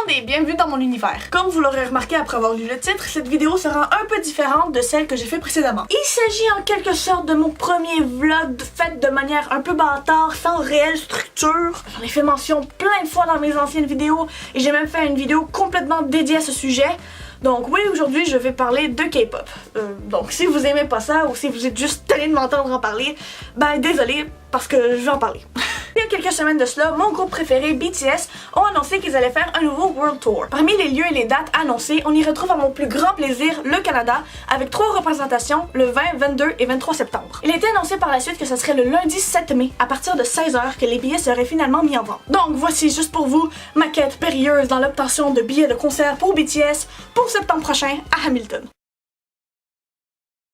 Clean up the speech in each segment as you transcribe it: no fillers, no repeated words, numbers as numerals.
monde et bienvenue dans mon univers. Comme vous l'aurez remarqué après avoir lu le titre, cette vidéo sera un peu différente de celle que j'ai fait précédemment. Il s'agit en quelque sorte de mon premier vlog fait de manière un peu bâtard, sans réelle structure. J'en ai fait mention plein de fois dans mes anciennes vidéos et j'ai même fait une vidéo complètement dédiée à ce sujet. Donc oui, aujourd'hui je vais parler de K-pop. Donc si vous aimez pas ça ou si vous êtes juste tanné de m'entendre en parler, ben désolé parce que je vais en parler. Il y a quelques semaines de cela, mon groupe préféré, BTS, ont annoncé qu'ils allaient faire un nouveau World Tour. Parmi les lieux et les dates annoncées, on y retrouve à mon plus grand plaisir le Canada, avec 3 représentations le 20, 22 et 23 septembre. Il a été annoncé par la suite que ce serait le lundi 7 mai, à partir de 16h, que les billets seraient finalement mis en vente. Donc voici juste pour vous ma quête périlleuse dans l'obtention de billets de concert pour BTS pour septembre prochain à Hamilton.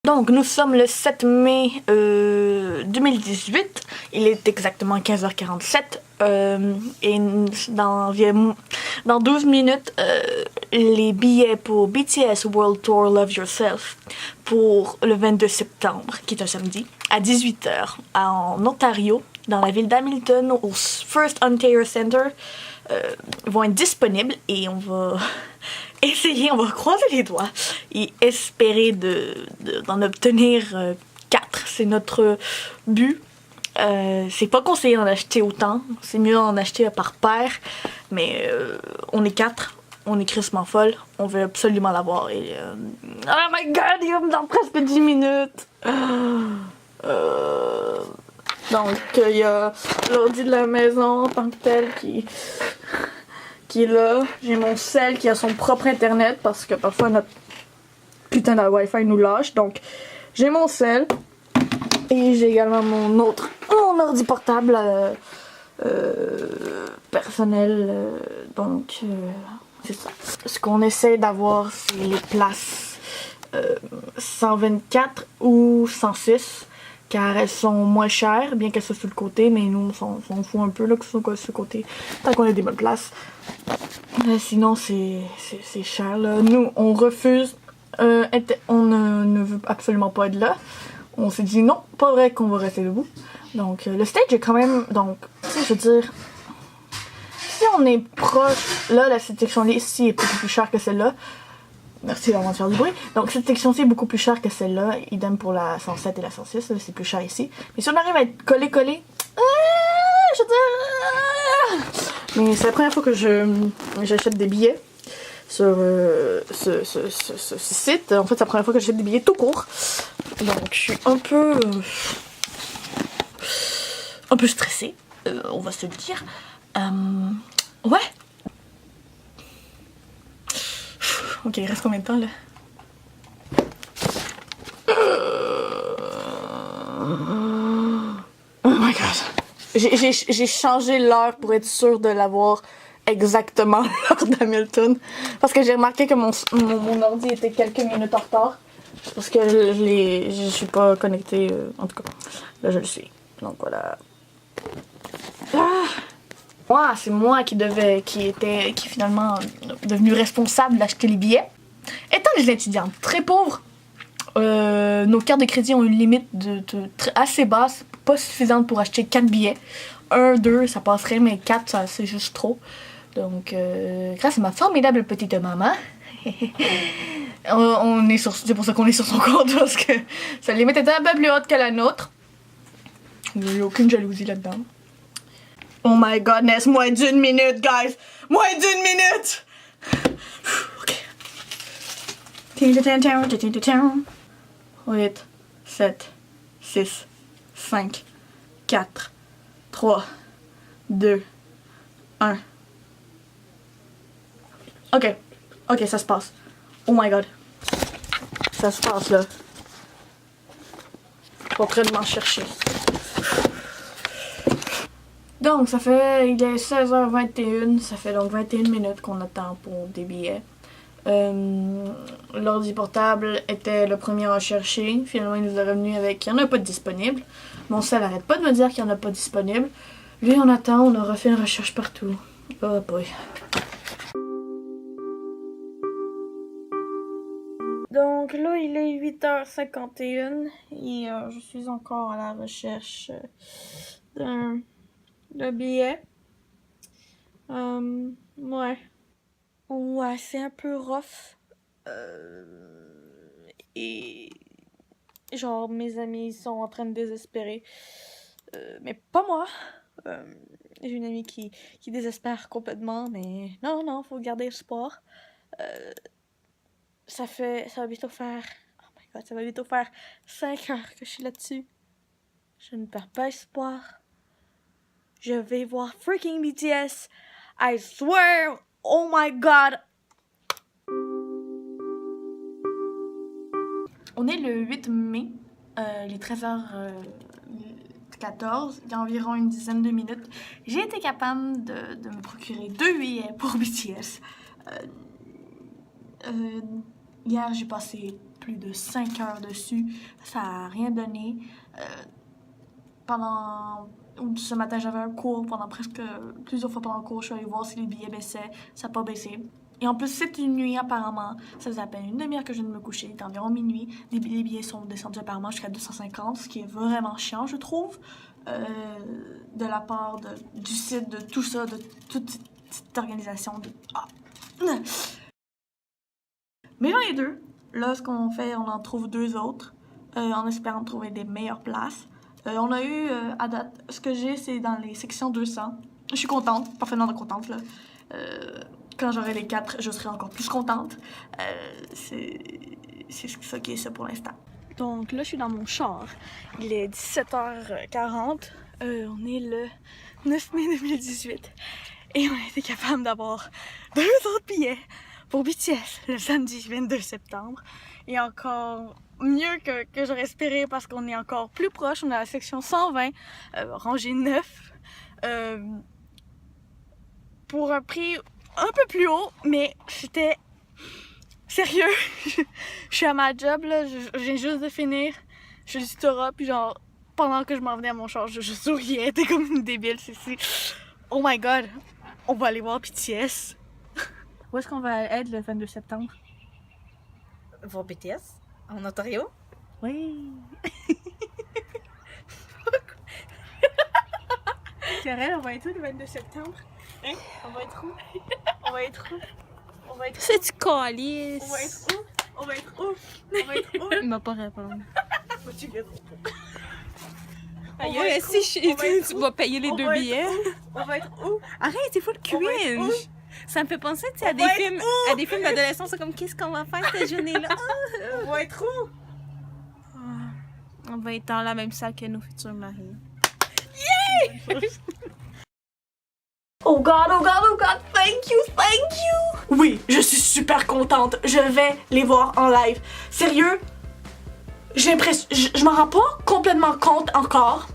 Donc nous sommes le 7 mai 2018, il est exactement 15h47 et dans 12 minutes, les billets pour BTS World Tour Love Yourself pour le 22 septembre, qui est un samedi, à 18h en Ontario, dans la ville d'Hamilton, au First Ontario Center, vont être disponibles et on va essayer, on va croiser les doigts et espérer d'en obtenir 4. C'est notre but. C'est pas conseillé d'en acheter autant, c'est mieux d'en acheter par paire, mais on est 4, on est crissement folle, on veut absolument l'avoir et oh my god, il va me dans presque 10 minutes. Donc il y a l'ordi de la maison en tant que tel qui est là. J'ai mon cell qui a son propre internet parce que parfois notre putain de Wi-Fi nous lâche. Donc j'ai mon cell et j'ai également mon ordi portable personnel. Donc c'est ça. Ce qu'on essaie d'avoir, c'est les places 124 ou 106. Car elles sont moins chères, bien qu'elles soient sur le côté, mais nous, on s'en fout un peu là, que ce soit sur le côté, tant qu'on a des bonnes places. Sinon, c'est cher, là. Nous, on refuse, on ne veut absolument pas être là. On s'est dit non, pas vrai qu'on va rester debout. Donc, le stage est quand même, donc, tu sais, je veux dire, si on est proche, là, cette section-là ici est beaucoup plus chère que celle-là. Merci vraiment de faire du bruit. Donc cette section-ci est beaucoup plus chère que celle-là. Idem pour la 107 et la 106. C'est plus cher ici. Mais si on arrive à être collé, je veux dire... Mais c'est la première fois que j'achète des billets sur ce site. En fait, c'est la première fois que j'achète des billets tout court. Donc je suis un peu stressée. On va se le dire. Ouais. Ok, il reste combien de temps là? Oh my god. J'ai changé l'heure pour être sûre de l'avoir exactement l'heure d'Hamilton. Parce que j'ai remarqué que mon ordi était quelques minutes en retard. Parce que je suis pas connectée. En tout cas, là je le suis. Donc voilà. C'est moi qui est finalement devenu responsable d'acheter les billets. Étant des étudiantes très pauvres, nos cartes de crédit ont une limite assez basse, pas suffisante pour acheter 4 billets. 1, 2, ça passerait, mais 4, c'est juste trop. Donc, grâce à ma formidable petite maman, c'est pour ça qu'on est sur son compte, parce que sa limite était un peu plus haute que la nôtre. Il n'y a aucune jalousie là-dedans. Oh my godness, moins d'1 minute, guys! Moins d'1 minute! Ok. 8, 7, 6, 5, 4, 3, 2, 1. Ok. Ok, ça se passe. Oh my god. Ça se passe là. Je suis en train de m'en chercher. Donc, il est 16h21, ça fait donc 21 minutes qu'on attend pour des billets. L'ordi portable était le premier à chercher. Finalement, il nous est revenu avec qu'il n'y en a pas de disponible. Mon sel n'arrête pas de me dire qu'il n'y en a pas de disponible. Lui, on attend, on a refait une recherche partout. Oh boy. Donc là, il est 8h51 et je suis encore à la recherche d'un billet. Ouais. Ouais, c'est un peu rough. Et genre, mes amis sont en train de désespérer. Mais pas moi. J'ai une amie qui désespère complètement, mais non, faut garder espoir. Ça va bientôt faire... Oh my god, ça va bientôt faire 5 heures que je suis là-dessus. Je ne perds pas espoir. Je vais voir freaking BTS. I swear! Oh my god! On est le 8 mai, les 13h14, il y a environ une dizaine de minutes. J'ai été capable de me procurer 2 billets pour BTS. Hier, j'ai passé plus de 5 heures dessus. Ça n'a rien donné. Ce matin, j'avais un cours pendant plusieurs fois pendant le cours. Je suis allée voir si les billets baissaient. Ça n'a pas baissé. Et en plus, c'est une nuit apparemment. Ça faisait à peine une demi-heure que je viens de me coucher. Il est environ minuit. Les billets sont descendus apparemment jusqu'à 250, ce qui est vraiment chiant, je trouve. De la part du site, de tout ça, de toute cette organisation. Mais j'en ai 2. Là, ce qu'on fait, on en trouve 2 autres. En espérant trouver des meilleures places. On a eu, à date, ce que j'ai, c'est dans les sections 200. Je suis contente, parfaitement contente, là. Quand j'aurai les 4, je serai encore plus contente. C'est ça qui est ça pour l'instant. Donc là, je suis dans mon char. Il est 17h40. On est le 9 mai 2018. Et on a été capable d'avoir 2 autres billets pour BTS le samedi 22 septembre. Et encore mieux que j'aurais espéré parce qu'on est encore plus proche. On est à la section 120, rangée 9. Pour un prix un peu plus haut, mais c'était sérieux. Je suis à ma job, là, je viens juste de finir. Je suis du tutorat, puis genre, pendant que je m'en venais à mon char, je souriais, t'es comme une débile, c'est... Oh my god, on va aller voir BTS. Où est-ce qu'on va être le 22 septembre? Voir BTS? En Ontario? Oui. Karel, on va être où le 22 septembre? Hein? On va être où? On va être où? On va être où? C'est du calice! On va être où? On va être où? On va être où? Il m'a pas répondu. Tu viens trop. Aïe, si tu vas payer les 2 billets. On va être où? Arrête, c'est full cringe! Ça me fait penser à des films d'adolescence, c'est comme qu'est-ce qu'on va faire cette journée-là? On va être où? On va être dans la même salle que nos futurs maris. Yeah! Oh god, thank you! Oui, je suis super contente. Je vais les voir en live. Sérieux? J'ai l'impression... Je m'en rends pas complètement compte encore.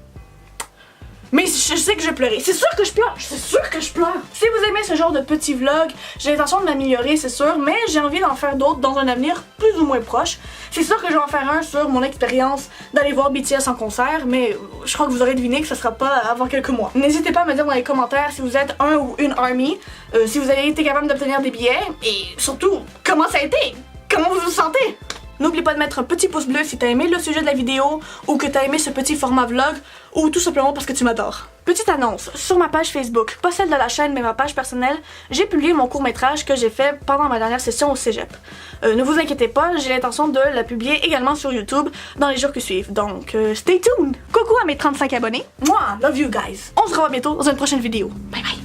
Mais je sais que je vais pleurer. C'est sûr que je pleure. C'est sûr que je pleure. Si vous aimez ce genre de petits vlogs, j'ai l'intention de m'améliorer, c'est sûr. Mais j'ai envie d'en faire d'autres dans un avenir plus ou moins proche. C'est sûr que je vais en faire un sur mon expérience d'aller voir BTS en concert. Mais je crois que vous aurez deviné que ce sera pas avant quelques mois. N'hésitez pas à me dire dans les commentaires si vous êtes un ou une ARMY. Si vous avez été capable d'obtenir des billets. Et surtout, comment ça a été? Comment vous vous sentez? N'oublie pas de mettre un petit pouce bleu si t'as aimé le sujet de la vidéo ou que t'as aimé ce petit format vlog ou tout simplement parce que tu m'adores. Petite annonce, sur ma page Facebook, pas celle de la chaîne mais ma page personnelle, j'ai publié mon court-métrage que j'ai fait pendant ma dernière session au cégep. Ne vous inquiétez pas, j'ai l'intention de la publier également sur YouTube dans les jours qui suivent, donc stay tuned! Coucou à mes 35 abonnés, moi, love you guys! On se revoit bientôt dans une prochaine vidéo, bye bye!